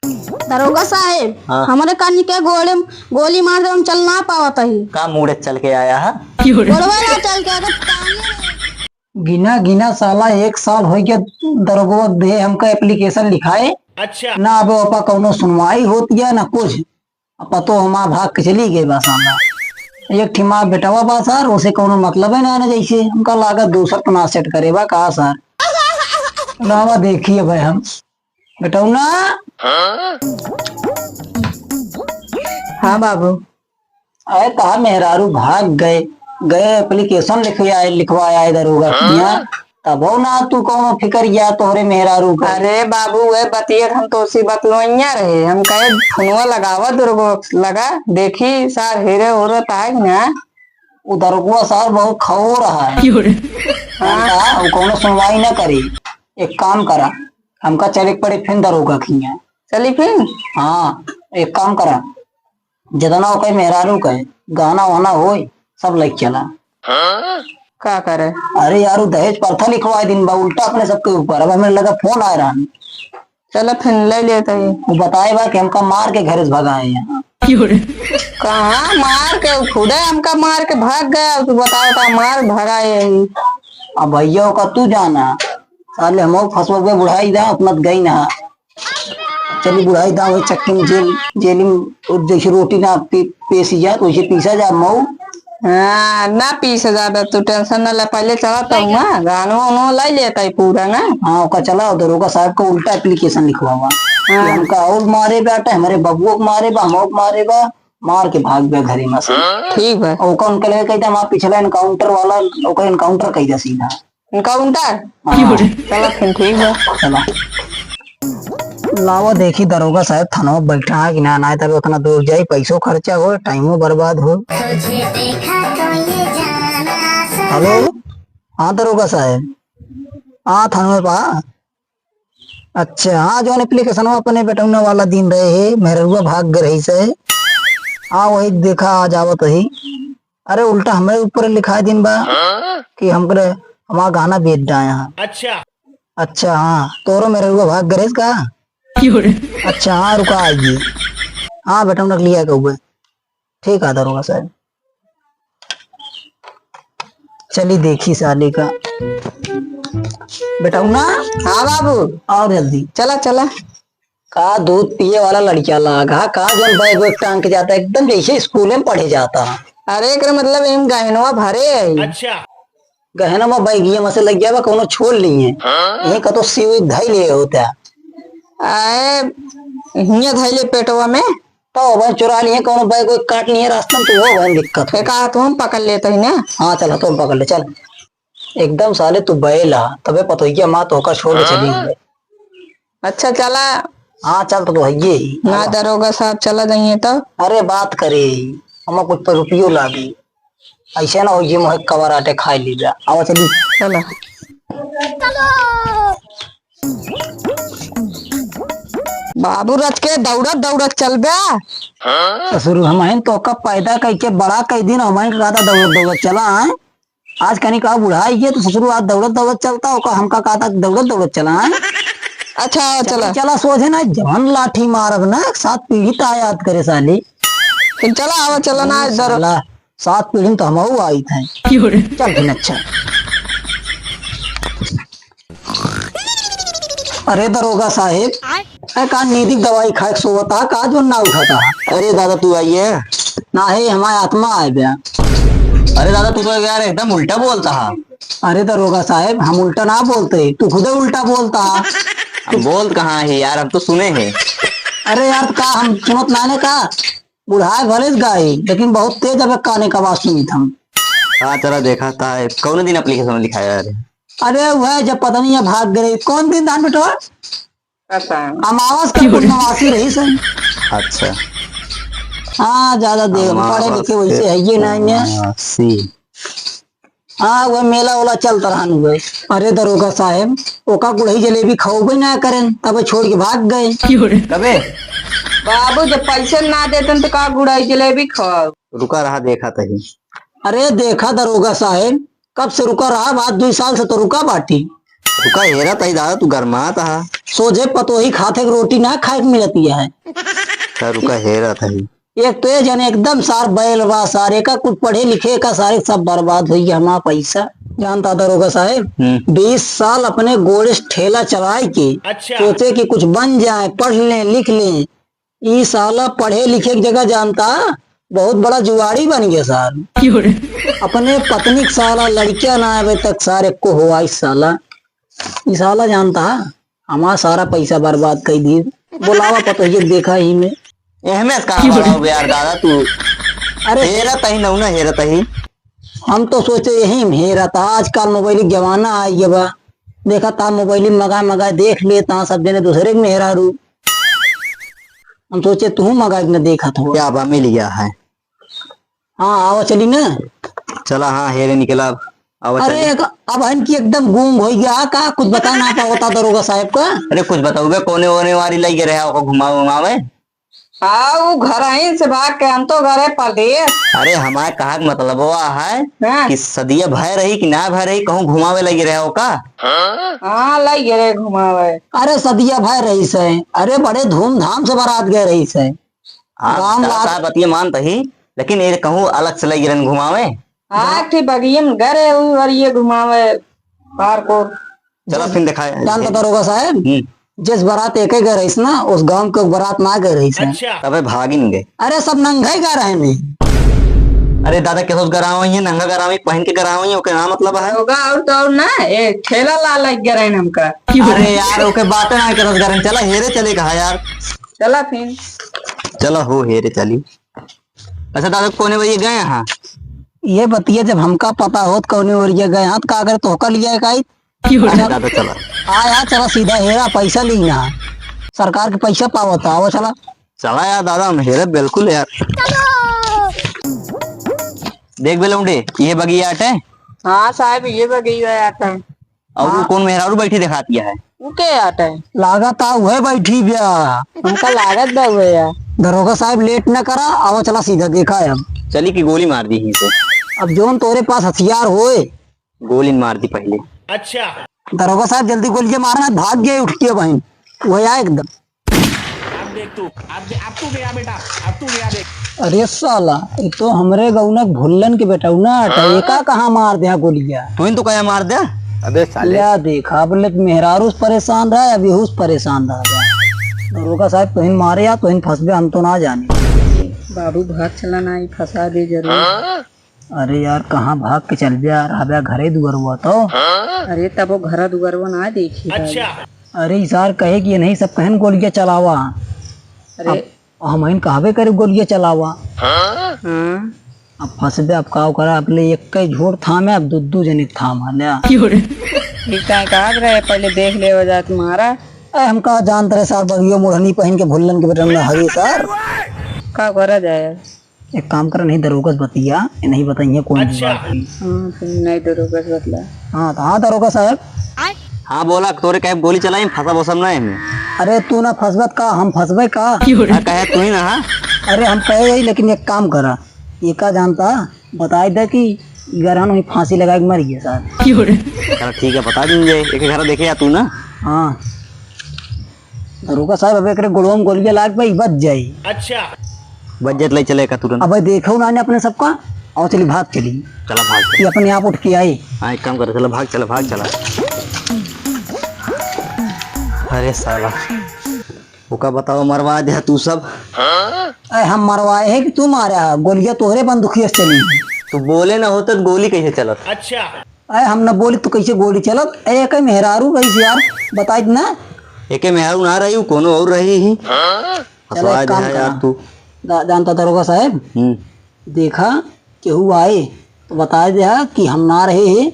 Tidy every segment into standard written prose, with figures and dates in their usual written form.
दरोगा साहेब, हाँ। हमारे कानी के गोली मार दे, हम चल ना पावत ही। का मुड़े चल के आया है? गोड़वा ना चल के अगर टांगे गिना गिना साला 1 साल हो गया दरोगा दे हमका एप्लीकेशन लिखाए। अच्छा। ना अब अपा कौनो सुनवाई होती है ना कुछ। अपा तो हमार भाग के चली गई बस हमरा। एक ठिमा बेटवा बा सर, उसे कौनो मतलब है ना जैसे हमका लागत दूसर पना सेट करे बा कहा सर। रावा देखिए भाई हम बेटाऊ ना। हाँ बाबू। अरे कहा मेहरारू भाग गए गए एप्लीकेशन लिखवाया है दरोगा किया। तब हो ना तू कौनो फिकर गया तोहरे मेहरारू का। अरे बाबू वे बतियत हम तो उसी बतलोइया रहे, हम कहे फोनवा लगावा दुर्गो लगा देखी सार हीरे औरत आए ना। वो दरोगा साहब बहुत खो रहा है। हाँ, वो कौनो सुनवाई ना करी। एक काम करा, हमका चले पड़े फिर दरोगा खिया। चली फिर। हाँ एक काम करा, जितना हो कहे मेहरारू कहे गाना वाना हो सब लेके चला। का करे? अरे यार वो दहेज प्रथा लिखवाए दिन बा उल्टा अपने सबके ऊपर। अब हमें लगा फोन आ रहा है। चलो फिर ले लेते ही। वो बताए बा कि हमका मार के घर से भगाए यहाँ। कहाँ मार के खुद हमका मार के भाग गया, तू बताओ था मार भगाए यही। अब भैया का तू जाना साले हम फंसवा बुढ़ाई दा अपना गई ना। चली बुढ़ाई दा वही चक्की में जेल में जैसे रोटी ना पेसी जा वैसे पीसा जा मऊ। हाँ ना पीस ज्यादा तू टेंशन न ले, पहले चला तो गानो उनो ले लेता है पूरा ना। हाँ ओका चला दरोगा साहब का उल्टा एप्लीकेशन लिखवावा। हाँ। हमका और मारे बेटा हमारे बबुओ को मारे बा हम मारे बा मार के भाग गया घरे में से। ठीक है। ओका उनके लगे कहता वहाँ पिछला एनकाउंटर वाला ओका एनकाउंटर कही दा सीधा। एनकाउंटर हाँ। चला फिर ठीक है। चला लावा देखी दरोगा साहब थाना बैठा है कि ना ना तब उतना दूर जाए पैसों खर्चा हो टाइमो बर्बाद हो। हेलो हाँ दरोगा साहब हाँ थाना में पा। अच्छा हाँ जो एप्लीकेशन अपने बेटौना वाला दिन रहे है मेहरुआ भाग गए रही से। हाँ वही देखा आ जावत ही। अरे उल्टा हमारे ऊपर लिखा दिन बा कि हमको हमारा गाना बेच डा यहाँ। अच्छा। अच्छा हाँ तोरो मेहरुआ भाग गए का। अच्छा हाँ रुका आइए। हाँ बेटा रख लिया कहुए। ठीक है दरोगा साहब चली देखी साले का बेटा ना। हाँ बाबू और जल्दी चला चला। का दूध पिए वाला लड़किया लागा का जो बैग वैग टांग के जाता है एकदम जैसे स्कूल में पढ़े जाता। अरे एक मतलब इन गहनवा भरे है। अच्छा। गहना में बैगिया में से लग गया कोनो छोड़ ली है यही का तो सिव धाई ले होता। आए हिया धैले पेटवा में तो वह चुरा लिए कोनो बैग वैग काट लिए रास्ते में तो वो वह दिक्कत है। कहा तो हम पकड़ लेते है ना। हाँ चल तुम पकड़ ले चल एकदम साले तू बैला तबे पता ही क्या माँ तो होकर छोड़ के चली गई। अच्छा चला। हाँ चल तो है ही ना दरोगा साहब चला जाइए तो। अरे बात करे हम कुछ पर रुपयो लागी ऐसे ना हो ये मोह कवर आटे खाई लीजा आवा चली चला। बाबू रच के दौड़त दौड़त चल बे। ससुर हम तो कब पैदा कई के बड़ा कई दिन हमारे कहा था दौड़त दौड़त चला है। आज कहीं कहा बुढ़ाई है तो ससुर आज दौड़त दौड़त चलता होगा हमका कहा था दौड़त दौड़त चला है। अच्छा चला चला सोचे ना जवान लाठी मारब ना 7 पीढ़ी ता याद करे साली। फिर चला आवा चला ना इधर। साला 7 पीढ़ी तो हम आई थे। चल फिर अच्छा। अरे दरोगा साहेब का नींदी दवाई खाए सोता का जो ना उठाता। अरे दादा तू आई है? ना है हमारे आत्मा आए बया। अरे दादा तू तो यार एकदम उल्टा बोलता है। अरे दरोगा साहेब हम उल्टा ना बोलते तू खुद उल्टा बोलता। हम बोल कहाँ है यार हम तो सुने हैं। अरे यार का हम सुनत नाने का बुढ़ाए भले गाय लेकिन बहुत तेज अब काने का आवाज सुनी हम। हाँ चला देखा था कौन दिन एप्लीकेशन लिखाया यार। अरे वह जब पता नहीं है भाग गए कौन दिन धान बेटो अमावस का पूर्णवासी रही सही। अच्छा हाँ ज्यादा देर पढ़े लिखे वैसे है ये नहीं सी। हाँ वह मेला वाला चलता रहा हुए। अरे दरोगा साहेब ओका गुड़ही जलेबी खाओगे ना करें तब छोड़ के भाग गए। कबे बाबू जब पैसे ना देते तो का गुड़ाई जलेबी खाओ। रुका रहा देखा था ही। अरे देखा दरोगा साहेब कब से रुका रहा बात 2 साल से तो रुका बाटी। रुका हेरा तही दादा तू गरमा था। सोझे पतोही खाते के रोटी ना खाए के मिलती है। अच्छा रुका हेरा तही। एक तो ये जन एकदम सार बैल बा सारे का कुछ पढ़े लिखे का सारे सब बर्बाद हुई हमारा पैसा। जानता दरोगा साहब 20 साल अपने गोड़े से ठेला चलाए के सोचे कि कुछ बन जाए, पढ़ लें लिख लें। ये साला पढ़े लिखे की जगह जानता बहुत बड़ा जुआड़ी बन गया सार। अपने पत्नी के साला लड़कियां ना आवे तक सारे को हुआ इस साला जानता हमारा सारा पैसा बर्बाद कर दी। बुलावा पता देखा ही में एहमें कहाँ बड़ा हो यार दादा तू। अरे हेरा तही न ना हेरा तही। हम तो सोचे यही हेरा था। आजकल मोबाइल की जमाना आई है बा। देखा था मोबाइल मंगा देख लेता सब जने दूसरे के मेहरा रू। हम सोचे तू मंगा न देखा था क्या बा मिल गया है। हाँ आओ चली ना। चला हाँ हेरे निकला अब। अरे अब इनकी एकदम गुम हो गया का कुछ बता ना पाता दरोगा साहब का। अरे कुछ बताओगे कोने वोने वाली लगी रहे घुमावे। हाँ वो घर आई से भाग के हम तो घरे परदेश। अरे हमारे कहा मतलब वो है हाँ। कि सदिया भय रही कि ना भय रही कहूँ घुमावे लगी रहे हो का। हाँ लग गए घुमावे। अरे सदिया भाई रही से। अरे बड़े धूमधाम से बारात गए रही से। हाँ बतिया मानता ही लेकिन ये कहूँ अलग से लगी रन घुमावे। हाँ ठीक बगिए में गए और ये घुमावे पार को। चलो फिर दिखाए। जानता दरोगा साहब जिस बारात एक गए रही ना उस गांव के बारात ना गए रही से। तबे भाग ही नहीं गए। अरे सब नंगा ही गए रहे नहीं। अरे दादा कैसे गराव है नंगा गराव पहन के गराव है ओके ना मतलब है होगा और तो और ना ये ठेला ला लग गया रहे हमका। अरे यार ओके बातें ना करत गरन चला हेरे चले कहा यार। चला फिर चलो हो हेरे चली। अच्छा दादा कोने बजे गए यहाँ। ये बतिया जब हमका पता हो तो कौन ओरिया गए हाथ का अगर तोहका लिया का दादा चला आया चला सीधा हेरा पैसा लेना सरकार के पैसा पावता आओ चला। चला यार दादा हम हेरे बिल्कुल यार। देख बेलौंडे ये बगिया आटे। हाँ साहब ये बगिया आता है। और वो कौन मेहरारू बैठी दिखाती है। वो क्या आता है। लागत हुए बैठी ब्या हमका लागत दा हुए यार। दरोगा साहब लेट न करा आओ चला सीधा देखा है। अब चली की गोली मार दी यहीं से। अब जोन तोरे पास हथियार होए गोली मार दी पहले। अच्छा दरोगा साहब जल्दी गोली मारना भाग गए उठ के बहन वो आया एकदम। अब देख तू अब तू गया बेटा अब तू गया देख। अरे साला ये तो हमरे गौनक भुल्लन के बेटा एका कहाँ मार दिया गोलियां। तू तो क्या मार दे। अबे साले क्या देखा बोले मेहरारू परेशान रहा अभी हुस परेशान रहा। दरोगा साहब तुहिन मारे या तुहिन फंसबे हम तो ना जाने। बाबू भाग चला ना ही फंसा दे जरूर। अरे यार कहाँ भाग के चल गया राबा घरे दुआर हुआ तो। अरे तब वो घर दुआर ना देखी। अच्छा अरे इसार कहे कि ये नहीं सब कहन गोलियां चलावा। अरे हम इन कहबे करे गोलियां चलावा। हाँ अब फंसबे अब का करा अपने एक कई झोर थामे अब दू जने थामा लिया। ठीक है कहा रहे पहले देख ले वजह तुम्हारा। हम कहा जानते रहे सर बगियो मुढ़नी पहन के भुल्लन के बेटा हरी सर का करा जाए। एक काम कर नहीं दरोगा बतिया नहीं बताइए कौन अच्छा। हाँ फिर नहीं दरोगा बतला। हाँ दरोगा साहब। हाँ बोला तोरे कहे गोली चलाई फंसा वो सब नहीं है। अरे तू ना फंसबत का हम फंसबे का। कहे तू ही ना। अरे हम कहे यही लेकिन एक काम करा ये का जानता बताए दे कि गरहन वही फांसी लगा के मर गया सर। चलो ठीक है बता देंगे एक घर देखे या तू ना। हाँ दरोगा साहब अब एक गोलवा में गोलियां लाग भाई बच जाये। अच्छा बजट ले चलेगा तुरंत। अब देखो ना अपने सबका और चली भाग चली। चला भाग ये अपने आप उठ के आई। हाँ एक काम कर चला भाग चला। अरे साला वो का बताओ मरवा दे तू सब। अरे हम मरवाए है कि तू मारा गोलियां तोहरे बंदूकिया से चली। तू बोले ना होता गोली कैसे चलत। अच्छा अरे हम न बोली तो कैसे गोली चलत। एक मेहरारू कैसे यार बताई ना। एक मेहरारू ना रही कोनो और रही ही। चलो एक काम यार तू जानता दरोगा साहब देखा केहू आए तो बता दिया कि हम ना रहे हैं।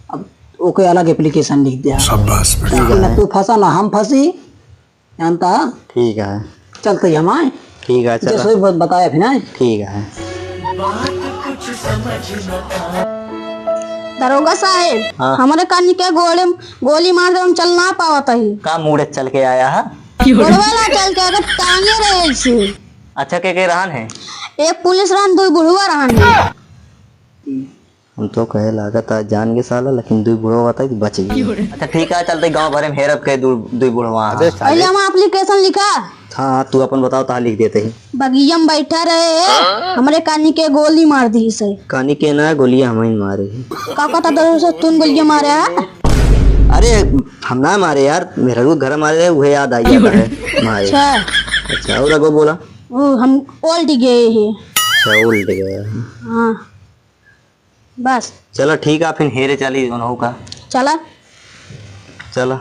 अब ओके अलग एप्लीकेशन लिख दिया। ना तू फंसा ना हम फंसी जानता। ठीक है चलते हम आए। ठीक है चलो जैसे बताया फिर ना। ठीक है। दरोगा साहेब हाँ। हमारे कानी के गोली मार दे हम चल ना पावत ही। का मुड़े चल के आया है। गोलवाला चल के अगर टांगे रहे छी। अच्छा के रहन है। एक पुलिस रहन दो बुढ़वा रहन है। हम तो कहे लागत आज जान के साला, लेकिन दुई बुढ़वा था कि बच गई। अच्छा ठीक है, चलते गांव भरे में हेरत के दुई बुढ़वा। पहले हम एप्लीकेशन लिखा, हाँ तू अपन बताओ, ता लिख देते ही। बगिया में बैठा रहे, हमारे कानी के गोली मार दी से। कानी के ना गोलियां हमें मारे। का कहता दरो से तुम गोलियां मारे है? अरे हम ना मारे यार, मेरे को घर मारे वह याद आई जाता है मारे। अच्छा और अगो बोला वो हम उल्ट गए हैं। अच्छा उल्ट गया। हाँ बस चलो ठीक है, फिर हेरे चली दोनों का। चला चलो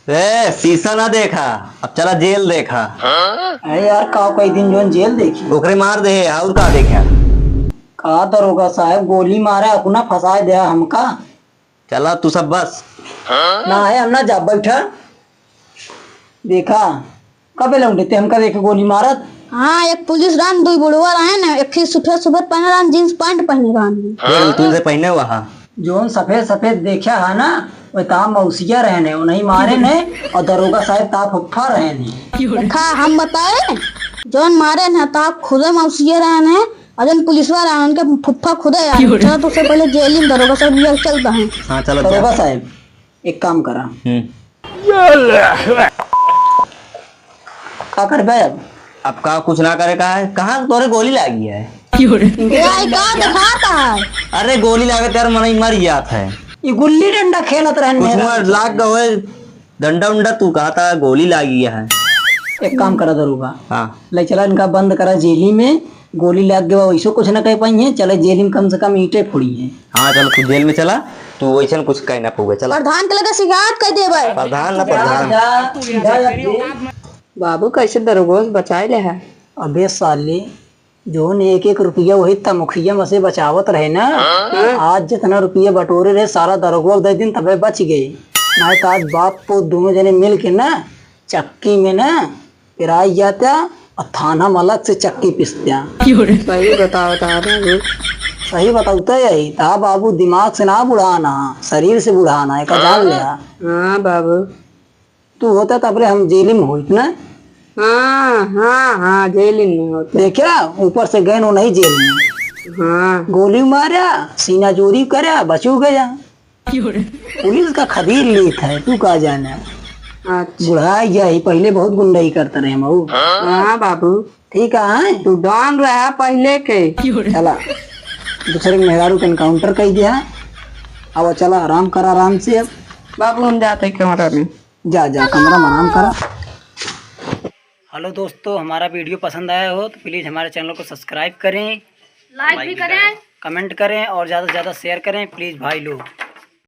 ए शीशा ना देखा, अब चला जेल देखा। अरे यार का कई दिन जो जेल देखी ओकरे मार दे और का देखा। का दरोगा साहब गोली मारे अपना फंसा दिया हमका। चला तू सब बस ना है हम ना जा बैठा देखा कबे लौटे हमका देखे गोली मारत। हाँ एक पुलिस रान दो बुढ़वा रहे ना, एक ही सफेद सफेद पहने रहन, जींस पैंट पहने रहन। तुझे पहने हुआ हा। जोन सफेद सफेद देखा है ना वो ता मौसिया रहने वो नहीं मारे ने, और दरोगा साहब ता फुफ्फा रहने। देखा हम बताए जोन मारे ना ता खुदे मौसिया रहने, और जोन पुलिसवा रहे उनके फुफ्फा खुदे आए। चलो तो उससे पहले जेल में दरोगा साहब ये चलता है। हाँ चलो दरोगा साहब एक काम करा का कर बे अब का कुछ ना करे का है, कहाँ तोरे गोली लगी है। यार का दिखाता है? अरे गोली लागे तेरे मन ही मर जात है। ये गुल्ली डंडा खेलत रहने। कुछ मर लाग गए डंडा उंडा, तू कहता है गोली लगी है। एक काम करा दरोगा हाँ ले चला इनका बंद करा जेली में, गोली लग गया वैसे कुछ ना कह पाई है। चले जेल में कम से कम ईंटें फोड़ी है। हाँ चलो तू जेल में चला, तू वैसे कुछ कह ना पोगे। चला प्रधान के लगे शिकायत कर देबे। प्रधान ना प्रधान। बाबू कैसे दरोगो से बचाए ले है। अबे साले जोन एक एक रुपया वही तमुखिया में से बचावत रहे ना, आज जितना रुपया बटोरे रहे सारा दरोगा 10 दिन तबे बच गए। ना तो आज बाप को दोनों जने मिल के ना चक्की में ना पिराई जाता और थाना में अलग से चक्की पिसत्या। सही बताओ बाबू। सही बताऊता यही था बाबू, दिमाग से ना बुढ़ाना शरीर से बुढ़ाना है का जान लिया। हाँ बाबू। तू होता तबरे हम जेल में होइत ना। हाँ हाँ हाँ जेल में होता। देखा ऊपर से गए नहीं जेल में, हाँ गोली मारा सीना चोरी करा बचू गया। पुलिस का खदीर लेत है तू का जाना। अच्छा बुढ़ाई गया ही पहले बहुत गुंडाई करते रहे मऊ। हाँ बाबू। ठीक है तू डॉन रहा पहले के। चला दूसरे के मेहरारू के एनकाउंटर कर दिया। अब चला आराम कर आराम से। अब बाबू हम जाते कमरा में। जा जा कमरा में आराम करा। हेलो दोस्तों, हमारा वीडियो पसंद आया हो तो प्लीज़ हमारे चैनल को सब्सक्राइब करें, लाइक भी करें, कमेंट करें और ज़्यादा से ज़्यादा शेयर करें प्लीज़ भाई लोग।